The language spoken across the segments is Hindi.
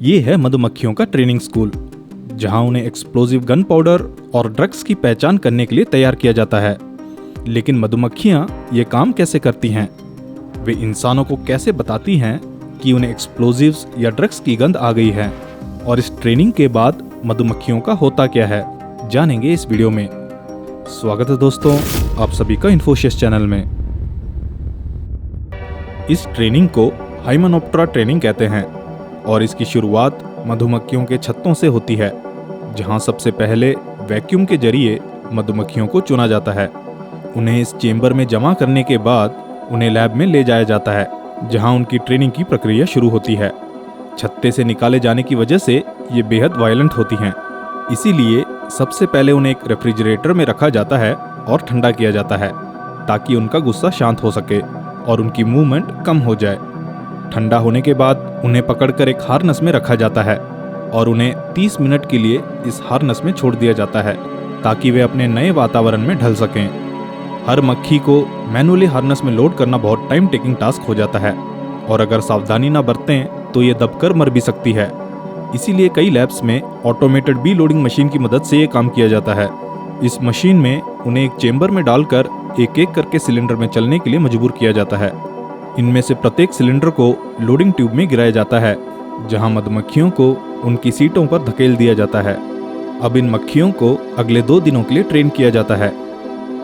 ये है मधुमक्खियों का ट्रेनिंग स्कूल, जहां उन्हें एक्सप्लोजिव गन पाउडर और ड्रग्स की पहचान करने के लिए तैयार किया जाता है। लेकिन मधुमक्खियां ये काम कैसे करती हैं? वे इंसानों को कैसे बताती हैं कि उन्हें एक्सप्लोजिव्स या ड्रग्स की गंध आ गई है? और इस ट्रेनिंग के बाद मधुमक्खियों का होता क्या है, जानेंगे इस वीडियो में। स्वागत है दोस्तों, आप सभी का इन्फोसिस चैनल में। इस ट्रेनिंग को हाइमेनोप्टेरा ट्रेनिंग कहते हैं और इसकी शुरुआत मधुमक्खियों के छत्तों से होती है, जहां सबसे पहले वैक्यूम के जरिए मधुमक्खियों को चुना जाता है। उन्हें इस चेंबर में जमा करने के बाद उन्हें लैब में ले जाया जाता है, जहां उनकी ट्रेनिंग की प्रक्रिया शुरू होती है। छत्ते से निकाले जाने की वजह से ये बेहद वायलेंट होती हैं, इसीलिए सबसे पहले उन्हें एक रेफ्रिजरेटर में रखा जाता है और ठंडा किया जाता है, ताकि उनका गुस्सा शांत हो सके और उनकी मूवमेंट कम हो जाए। ठंडा होने के बाद उन्हें पकड़कर एक हार्नस में रखा जाता है और उन्हें 30 मिनट के लिए इस हार्नस में छोड़ दिया जाता है, ताकि वे अपने नए वातावरण में ढल सकें। हर मक्खी को मैनुअली हार्नस में लोड करना बहुत टाइम टेकिंग टास्क हो जाता है और अगर सावधानी ना बरतें तो ये दबकर मर भी सकती है। इसीलिए कई लैब्स में ऑटोमेटेड बी लोडिंग मशीन की मदद से ये काम किया जाता है। इस मशीन में उन्हें एक चेंबर में डालकर एक एक करके सिलेंडर में चलने के लिए मजबूर किया जाता है। इनमें से प्रत्येक सिलेंडर को लोडिंग ट्यूब में गिराया जाता है, जहां मधुमक्खियों को उनकी सीटों पर धकेल दिया जाता है। अब इन मक्खियों को अगले 2 दिनों के लिए ट्रेन किया जाता है।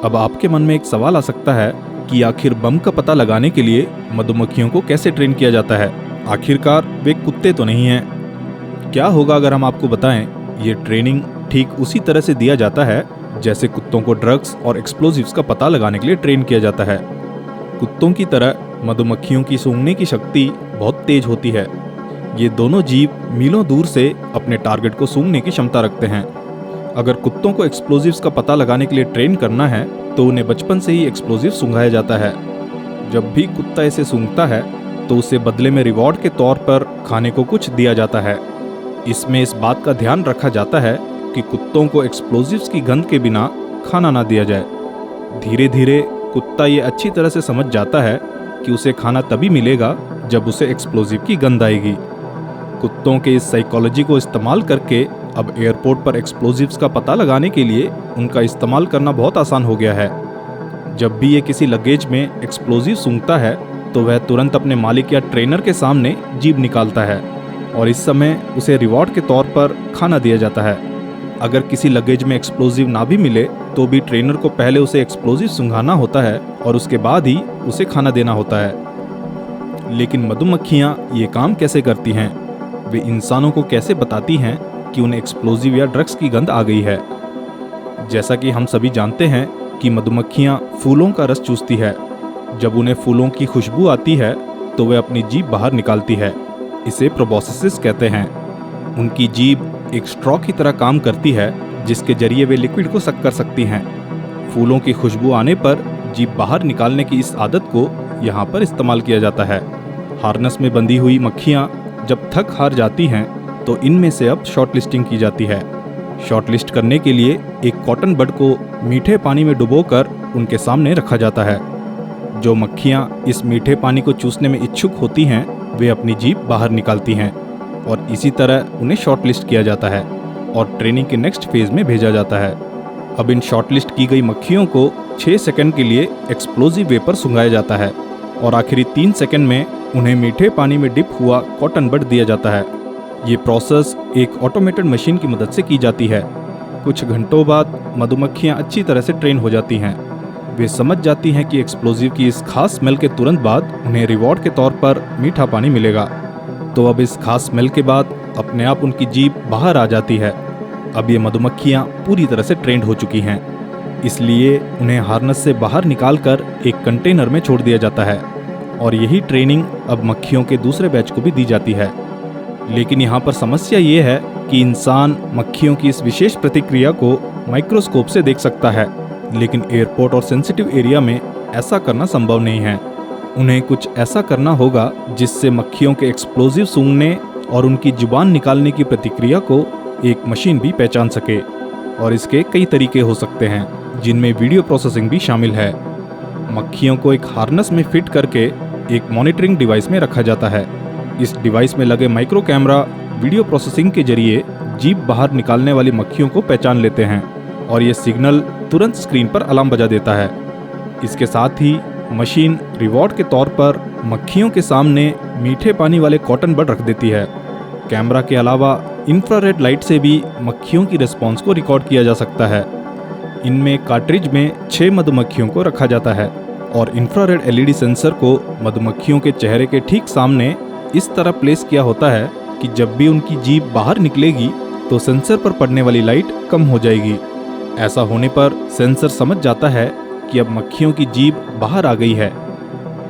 अब आपके मन में एक सवाल आ सकता है कि आखिर बम का पता लगाने के लिए मधुमक्खियों को कैसे ट्रेन किया जाता है? आखिरकार वे कुत्ते तो नहीं हैं। क्या होगा अगर हम आपको बताएं, ये ट्रेनिंग ठीक उसी तरह से दिया जाता है जैसे कुत्तों को ड्रग्स और एक्सप्लोजिव्स का पता लगाने के लिए ट्रेन किया जाता है। कुत्तों की तरह मधुमक्खियों की सूंघने की शक्ति बहुत तेज होती है। ये दोनों जीव मीलों दूर से अपने टारगेट को सूंघने की क्षमता रखते हैं। अगर कुत्तों को एक्सप्लोजिव्स का पता लगाने के लिए ट्रेन करना है तो उन्हें बचपन से ही एक्सप्लोजिव सूंघाया जाता है। जब भी कुत्ता इसे सूंघता है तो उसे बदले में रिवॉर्ड के तौर पर खाने को कुछ दिया जाता है। इसमें इस बात का ध्यान रखा जाता है कि कुत्तों को एक्सप्लोजिव्स की गंध के बिना खाना ना दिया जाए। धीरे धीरे कुत्ता ये अच्छी तरह से समझ जाता है कि उसे खाना तभी मिलेगा जब उसे एक्सप्लोजिव की गंध आएगी। कुत्तों के इस साइकोलॉजी को इस्तेमाल करके अब एयरपोर्ट पर एक्सप्लोजिव्स का पता लगाने के लिए उनका इस्तेमाल करना बहुत आसान हो गया है। जब भी ये किसी लगेज में एक्सप्लोजिव सूंघता है तो वह तुरंत अपने मालिक या ट्रेनर के सामने जीभ निकालता है और इस समय उसे रिवॉर्ड के तौर पर खाना दिया जाता है। अगर किसी लगेज में एक्सप्लोजिव ना भी मिले तो भी ट्रेनर को पहले उसे एक्सप्लोजिव सूंघाना होता है और उसके बाद ही उसे खाना देना होता है। लेकिन मधुमक्खियां ये काम कैसे करती हैं? वे इंसानों को कैसे बताती हैं कि उन्हें एक्सप्लोजिव या ड्रग्स की गंध आ गई है? जैसा कि हम सभी जानते हैं कि मधुमक्खियां फूलों का रस चूसती है। जब उन्हें फूलों की खुशबू आती है तो वे अपनी जीभ बाहर निकालती है। इसे प्रोबोसिस कहते हैं। उनकी जीभ एक स्ट्रॉ की तरह काम करती है, जिसके जरिए वे लिक्विड को सक कर सकती हैं। फूलों की खुशबू आने पर जीभ बाहर निकालने की इस आदत को यहाँ पर इस्तेमाल किया जाता है। हार्नस में बंधी हुई मक्खियाँ जब थक हार जाती हैं तो इनमें से अब शॉर्टलिस्टिंग की जाती है। शॉर्टलिस्ट करने के लिए एक कॉटन बड को मीठे पानी में डुबोकर उनके सामने रखा जाता है। जो मक्खियाँ इस मीठे पानी को चूसने में इच्छुक होती हैं वे अपनी जीभ बाहर निकालती हैं और इसी तरह उन्हें शॉर्टलिस्ट किया जाता है और ट्रेनिंग के नेक्स्ट फेज में भेजा जाता है। अब इन शॉर्टलिस्ट की गई मक्खियों को 6 सेकंड के लिए एक्सप्लोजिव वेपर सूंघाया जाता है और आखिरी 3 सेकंड में उन्हें मीठे पानी में डिप हुआ कॉटन बड दिया जाता है। ये प्रोसेस एक ऑटोमेटेड मशीन की मदद से की जाती है। कुछ घंटों बाद मधुमक्खियाँ अच्छी तरह से ट्रेन हो जाती हैं। वे समझ जाती हैं कि एक्सप्लोजिव की इस खास स्मेल के तुरंत बाद उन्हें रिवॉर्ड के तौर पर मीठा पानी मिलेगा। तो अब इस खास स्मेल के बाद अपने आप उनकी जीभ बाहर आ जाती है। अब ये मधुमक्खियाँ पूरी तरह से ट्रेंड हो चुकी हैं, इसलिए उन्हें हार्नस से बाहर निकालकर एक कंटेनर में छोड़ दिया जाता है और यही ट्रेनिंग अब मक्खियों के दूसरे बैच को भी दी जाती है। लेकिन यहाँ पर समस्या ये है कि इंसान मक्खियों की इस विशेष प्रतिक्रिया को माइक्रोस्कोप से देख सकता है, लेकिन एयरपोर्ट और सेंसिटिव एरिया में ऐसा करना संभव नहीं है। उन्हें कुछ ऐसा करना होगा जिससे मक्खियों के एक्सप्लोजिव सूंघने और उनकी जुबान निकालने की प्रतिक्रिया को एक मशीन भी पहचान सके। और इसके कई तरीके हो सकते हैं, जिनमें वीडियो प्रोसेसिंग भी शामिल है। मक्खियों को एक हार्नस में फिट करके एक मॉनिटरिंग डिवाइस में रखा जाता है। इस डिवाइस में लगे माइक्रो कैमरा वीडियो प्रोसेसिंग के जरिए जीभ बाहर निकालने वाली मक्खियों को पहचान लेते हैं और ये सिग्नल तुरंत स्क्रीन पर अलार्म बजा देता है। इसके साथ ही मशीन रिवॉर्ड के तौर पर मक्खियों के सामने मीठे पानी वाले कॉटन बड रख देती है। कैमरा के अलावा इंफ्रारेड लाइट से भी मक्खियों की रिस्पॉन्स को रिकॉर्ड किया जा सकता है। इनमें कार्ट्रिज में 6 मधुमक्खियों को रखा जाता है और इंफ्रारेड एलईडी सेंसर को मधुमक्खियों के चेहरे के ठीक सामने इस तरह प्लेस किया होता है कि जब भी उनकी जीभ बाहर निकलेगी तो सेंसर पर पड़ने वाली लाइट कम हो जाएगी। ऐसा होने पर सेंसर समझ जाता है कि अब मक्खियों की जीभ बाहर आ गई है।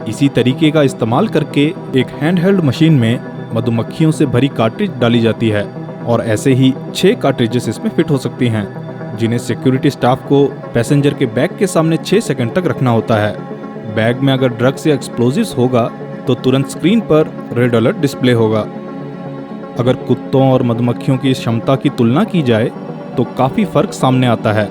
इसी तरीके का इस्तेमाल करके एक हैंडहेल्ड मशीन में मधुमक्खियों से भरी कार्ट्रिज डाली जाती है और ऐसे ही 6 कार्ट्रिजेस इसमें फिट हो सकती हैं, जिन्हें सिक्योरिटी स्टाफ को पैसेंजर के बैग के सामने 6 सेकंड तक रखना होता है। बैग में अगर ड्रग्स या एक्सप्लोजिव्स होगा तो तुरंत स्क्रीन पर रेड अलर्ट डिस्प्ले होगा। अगर कुत्तों और मधुमक्खियों की क्षमता की तुलना की जाए तो काफ़ी फर्क सामने आता है।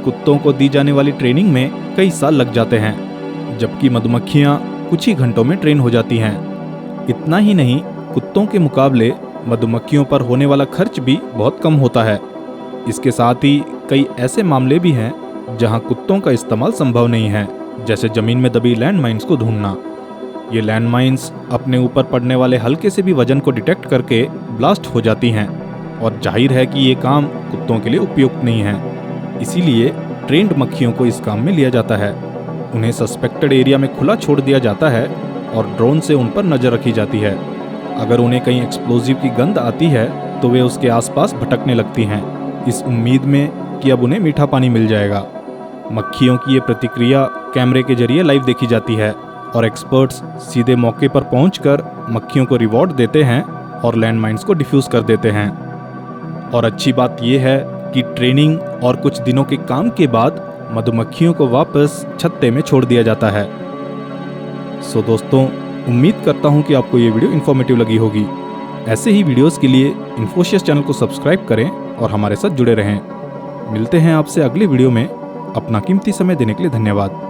कुत्तों को दी जाने वाली ट्रेनिंग में कई साल लग जाते हैं, जबकि मधुमक्खियाँ कुछ ही घंटों में ट्रेन हो जाती हैं। इतना ही नहीं, कुत्तों के मुकाबले मधुमक्खियों पर होने वाला खर्च भी बहुत कम होता है। इसके साथ ही कई ऐसे मामले भी हैं जहां कुत्तों का इस्तेमाल संभव नहीं है, जैसे जमीन में दबी लैंड माइन्स को ढूंढना। ये लैंड माइन्स अपने ऊपर पड़ने वाले हल्के से भी वजन को डिटेक्ट करके ब्लास्ट हो जाती हैं और जाहिर है कि ये काम कुत्तों के लिए उपयुक्त नहीं है। इसीलिए ट्रेंड मक्खियों को इस काम में लिया जाता है। उन्हें सस्पेक्टेड एरिया में खुला छोड़ दिया जाता है और ड्रोन से उन पर नज़र रखी जाती है। अगर उन्हें कहीं एक्सप्लोजिव की गंध आती है तो वे उसके आसपास भटकने लगती हैं, इस उम्मीद में कि अब उन्हें मीठा पानी मिल जाएगा। मक्खियों की ये प्रतिक्रिया कैमरे के जरिए लाइव देखी जाती है और एक्सपर्ट्स सीधे मौके पर पहुंचकर मक्खियों को रिवॉर्ड देते हैं और लैंड माइन्स को डिफ्यूज़ कर देते हैं। और अच्छी बात यह है कि ट्रेनिंग और कुछ दिनों के काम के बाद मधुमक्खियों को वापस छत्ते में छोड़ दिया जाता है। सो दोस्तों, उम्मीद करता हूं कि आपको ये वीडियो इन्फॉर्मेटिव लगी होगी। ऐसे ही वीडियोस के लिए इन्फोशियस चैनल को सब्सक्राइब करें और हमारे साथ जुड़े रहें। मिलते हैं आपसे अगले वीडियो में। अपना कीमती समय देने के लिए धन्यवाद।